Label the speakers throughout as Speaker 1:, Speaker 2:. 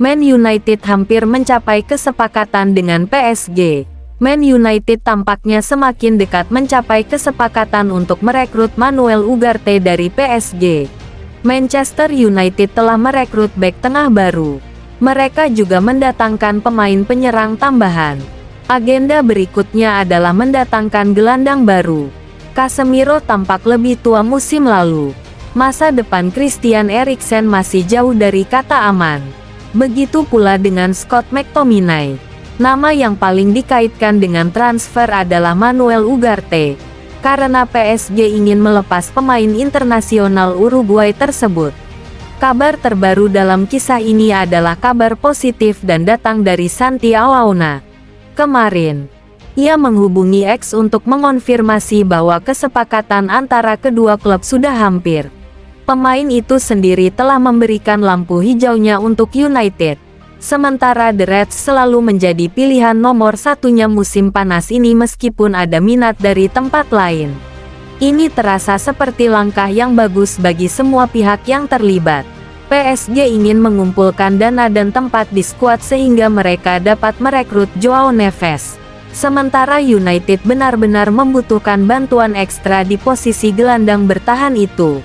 Speaker 1: Man United hampir mencapai kesepakatan dengan PSG. Man United tampaknya semakin dekat mencapai kesepakatan untuk merekrut Manuel Ugarte dari PSG. Manchester United telah merekrut bek tengah baru. Mereka juga mendatangkan pemain penyerang tambahan. Agenda berikutnya adalah mendatangkan gelandang baru. Casemiro tampak lebih tua musim lalu. Masa depan Christian Eriksen masih jauh dari kata aman. Begitu pula dengan Scott McTominay. Nama yang paling dikaitkan dengan transfer adalah Manuel Ugarte, karena PSG ingin melepas pemain internasional Uruguay tersebut. Kabar terbaru dalam kisah ini adalah kabar positif dan datang dari Santi Awauna. Kemarin, ia menghubungi X untuk mengonfirmasi bahwa kesepakatan antara kedua klub sudah hampir. Pemain itu sendiri telah memberikan lampu hijaunya untuk United. Sementara The Reds selalu menjadi pilihan nomor satunya musim panas ini meskipun ada minat dari tempat lain. Ini terasa seperti langkah yang bagus bagi semua pihak yang terlibat. PSG ingin mengumpulkan dana dan tempat di skuad sehingga mereka dapat merekrut Joao Neves. Sementara United benar-benar membutuhkan bantuan ekstra di posisi gelandang bertahan itu.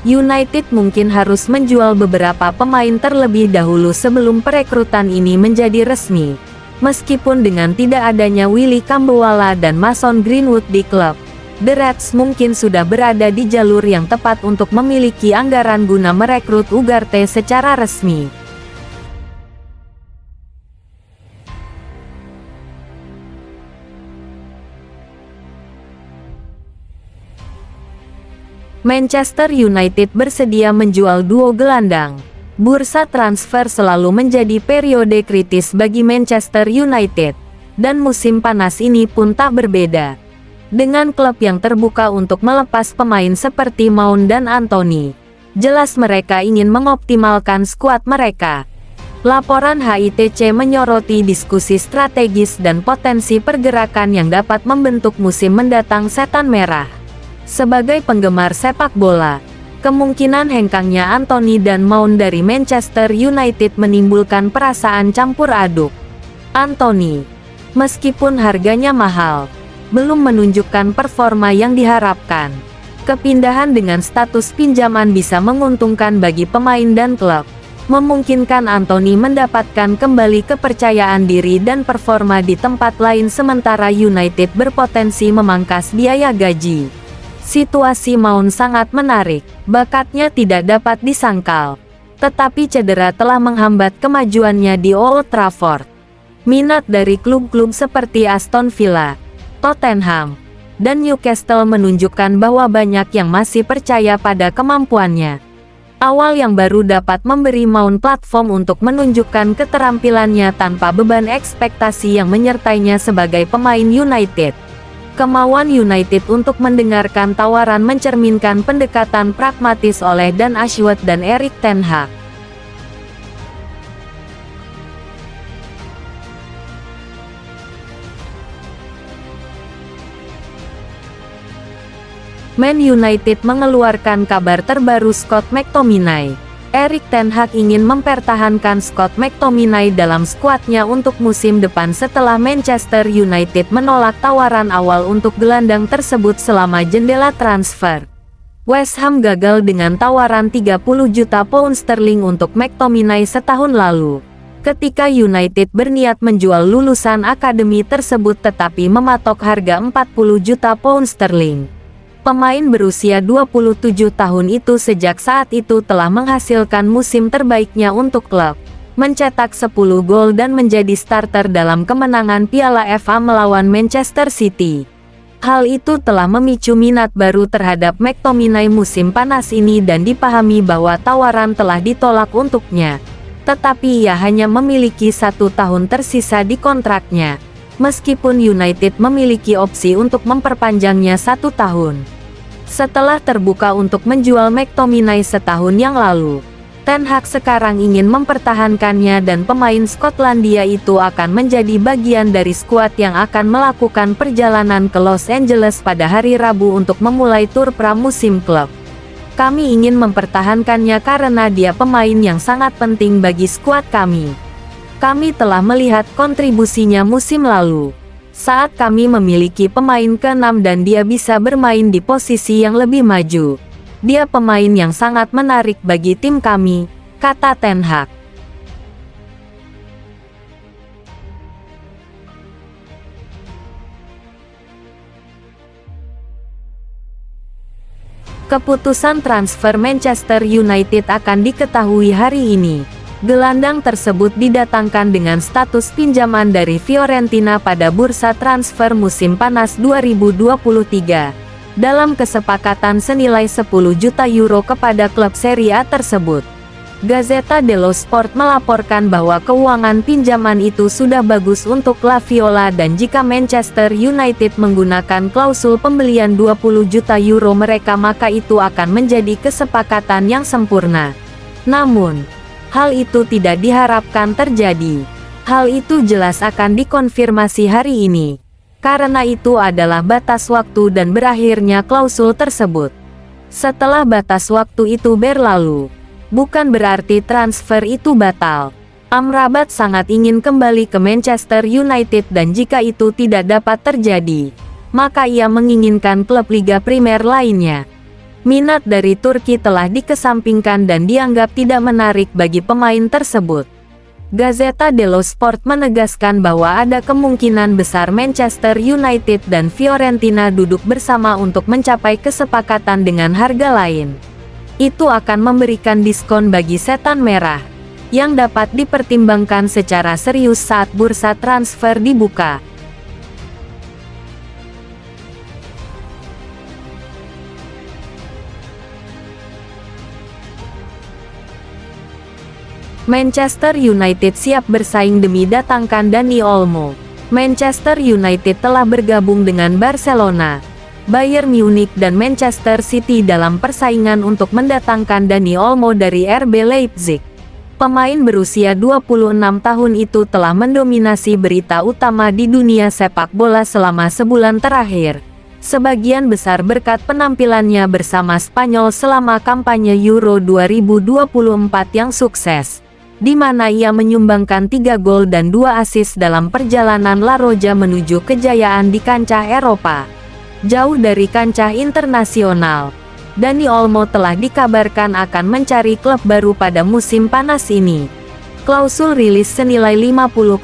Speaker 1: United mungkin harus menjual beberapa pemain terlebih dahulu sebelum perekrutan ini menjadi resmi. Meskipun dengan tidak adanya Willy Kambowala dan Mason Greenwood di klub, The Reds mungkin sudah berada di jalur yang tepat untuk memiliki anggaran guna merekrut Ugarte secara resmi. Manchester United bersedia menjual duo gelandang. Bursa transfer selalu menjadi periode kritis bagi Manchester United, dan musim panas ini pun tak berbeda. Dengan klub yang terbuka untuk melepas pemain seperti Mount dan Anthony, jelas mereka ingin mengoptimalkan skuad mereka. Laporan HITC menyoroti diskusi strategis dan potensi pergerakan yang dapat membentuk musim mendatang Setan Merah. Sebagai penggemar sepak bola, kemungkinan hengkangnya Anthony dan Mount dari Manchester United menimbulkan perasaan campur aduk. Anthony, meskipun harganya mahal, belum menunjukkan performa yang diharapkan. Kepindahan dengan status pinjaman bisa menguntungkan bagi pemain dan klub, memungkinkan Anthony mendapatkan kembali kepercayaan diri dan performa di tempat lain sementara United berpotensi memangkas biaya gaji. Situasi Mount sangat menarik, bakatnya tidak dapat disangkal. Tetapi cedera telah menghambat kemajuannya di Old Trafford. Minat dari klub-klub seperti Aston Villa, Tottenham, dan Newcastle menunjukkan bahwa banyak yang masih percaya pada kemampuannya. Awal yang baru dapat memberi Mount platform untuk menunjukkan keterampilannya tanpa beban ekspektasi yang menyertainya sebagai pemain United. Kemauan United untuk mendengarkan tawaran mencerminkan pendekatan pragmatis oleh Dan Ashworth dan Erik ten Hag. Man United mengeluarkan kabar terbaru Scott McTominay. Erik ten Hag ingin mempertahankan Scott McTominay dalam skuadnya untuk musim depan setelah Manchester United menolak tawaran awal untuk gelandang tersebut selama jendela transfer. West Ham gagal dengan tawaran 30 juta pound sterling untuk McTominay setahun lalu, ketika United berniat menjual lulusan akademi tersebut tetapi mematok harga 40 juta pound sterling. Pemain berusia 27 tahun itu sejak saat itu telah menghasilkan musim terbaiknya untuk klub, mencetak 10 gol dan menjadi starter dalam kemenangan Piala FA melawan Manchester City. Hal itu telah memicu minat baru terhadap McTominay musim panas ini dan dipahami bahwa tawaran telah ditolak untuknya. Tetapi ia hanya memiliki 1 tahun tersisa di kontraknya. Meskipun United memiliki opsi untuk memperpanjangnya 1 tahun. Setelah terbuka untuk menjual McTominay setahun yang lalu, Ten Hag sekarang ingin mempertahankannya dan pemain Skotlandia itu akan menjadi bagian dari skuad yang akan melakukan perjalanan ke Los Angeles pada hari Rabu untuk memulai tur pramusim klub. Kami ingin mempertahankannya karena dia pemain yang sangat penting bagi skuad kami. Kami telah melihat kontribusinya musim lalu. Saat kami memiliki pemain ke-6 dan dia bisa bermain di posisi yang lebih maju. Dia pemain yang sangat menarik bagi tim kami, kata Ten Hag. Keputusan transfer Manchester United akan diketahui hari ini. Gelandang tersebut didatangkan dengan status pinjaman dari Fiorentina pada bursa transfer musim panas 2023, dalam kesepakatan senilai 10 juta euro kepada klub Serie A tersebut. Gazzetta dello Sport melaporkan bahwa keuangan pinjaman itu sudah bagus untuk La Viola dan jika Manchester United menggunakan klausul pembelian 20 juta euro mereka maka itu akan menjadi kesepakatan yang sempurna. Namun, hal itu tidak diharapkan terjadi. Hal itu jelas akan dikonfirmasi hari ini. Karena itu adalah batas waktu dan berakhirnya klausul tersebut. Setelah batas waktu itu berlalu, bukan berarti transfer itu batal. Amrabat sangat ingin kembali ke Manchester United dan jika itu tidak dapat terjadi, maka ia menginginkan klub Liga Primer lainnya. Minat dari Turki telah dikesampingkan dan dianggap tidak menarik bagi pemain tersebut. Gazzetta dello Sport menegaskan bahwa ada kemungkinan besar Manchester United dan Fiorentina duduk bersama untuk mencapai kesepakatan dengan harga lain. Itu akan memberikan diskon bagi Setan Merah, yang dapat dipertimbangkan secara serius saat bursa transfer dibuka. Manchester United siap bersaing demi datangkan Dani Olmo. Manchester United telah bergabung dengan Barcelona, Bayern Munich dan Manchester City dalam persaingan untuk mendatangkan Dani Olmo dari RB Leipzig. Pemain berusia 26 tahun itu telah mendominasi berita utama di dunia sepak bola selama sebulan terakhir. Sebagian besar berkat penampilannya bersama Spanyol selama kampanye Euro 2024 yang sukses, di mana ia menyumbangkan 3 gol dan 2 assist dalam perjalanan La Roja menuju kejayaan di kancah Eropa. Jauh dari kancah internasional, Dani Olmo telah dikabarkan akan mencari klub baru pada musim panas ini. Klausul rilis senilai 50,5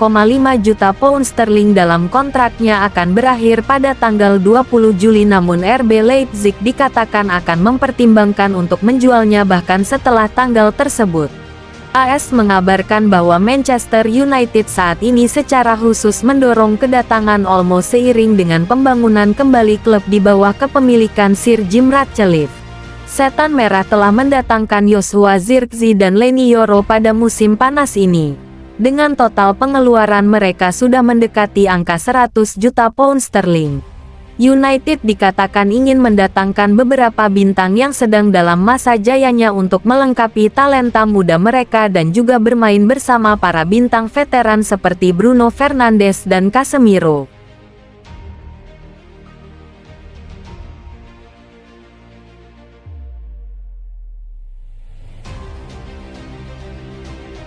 Speaker 1: juta pound sterling dalam kontraknya akan berakhir pada tanggal 20 Juli namun RB Leipzig dikatakan akan mempertimbangkan untuk menjualnya bahkan setelah tanggal tersebut. AS mengabarkan bahwa Manchester United saat ini secara khusus mendorong kedatangan Olmo seiring dengan pembangunan kembali klub di bawah kepemilikan Sir Jim Ratcliffe. Setan Merah telah mendatangkan Joshua Zirkzee dan Leny Yoro pada musim panas ini. Dengan total pengeluaran mereka sudah mendekati angka 100 juta pound sterling. United dikatakan ingin mendatangkan beberapa bintang yang sedang dalam masa jayanya untuk melengkapi talenta muda mereka dan juga bermain bersama para bintang veteran seperti Bruno Fernandes dan Casemiro.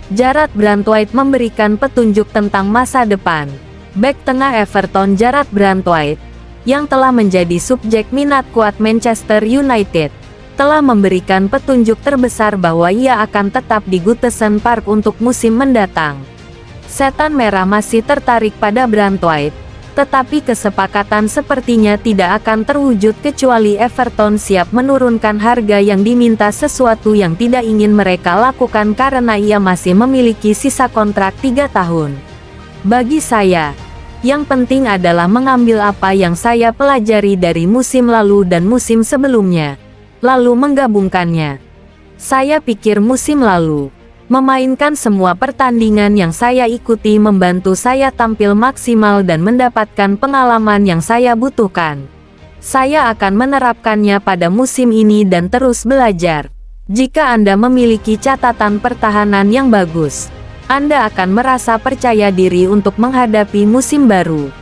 Speaker 1: Jarrad Branthwaite memberikan petunjuk tentang masa depan. Bek tengah Everton Jarrad Branthwaite, yang telah menjadi subjek minat kuat Manchester United, telah memberikan petunjuk terbesar bahwa ia akan tetap di Goodison Park untuk musim mendatang. Setan Merah masih tertarik pada Branthwaite, tetapi kesepakatan sepertinya tidak akan terwujud kecuali Everton siap menurunkan harga yang diminta, sesuatu yang tidak ingin mereka lakukan karena ia masih memiliki sisa kontrak 3 tahun. Bagi saya, yang penting adalah mengambil apa yang saya pelajari dari musim lalu dan musim sebelumnya, lalu menggabungkannya. Saya pikir musim lalu, memainkan semua pertandingan yang saya ikuti membantu saya tampil maksimal dan mendapatkan pengalaman yang saya butuhkan. Saya akan menerapkannya pada musim ini dan terus belajar. Jika Anda memiliki catatan pertahanan yang bagus, Anda akan merasa percaya diri untuk menghadapi musim baru.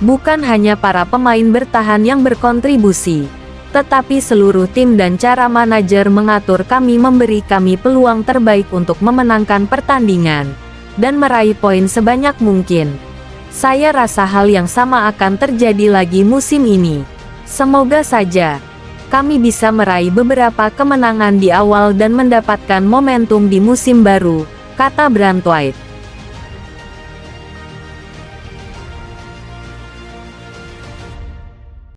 Speaker 1: Bukan hanya para pemain bertahan yang berkontribusi, Tetapi seluruh tim dan cara manajer mengatur kami memberi kami peluang terbaik untuk memenangkan pertandingan dan meraih poin sebanyak mungkin. Saya rasa hal yang sama akan terjadi lagi musim ini. Semoga saja kami bisa meraih beberapa kemenangan di awal dan mendapatkan momentum di musim baru, kata Branthwaite.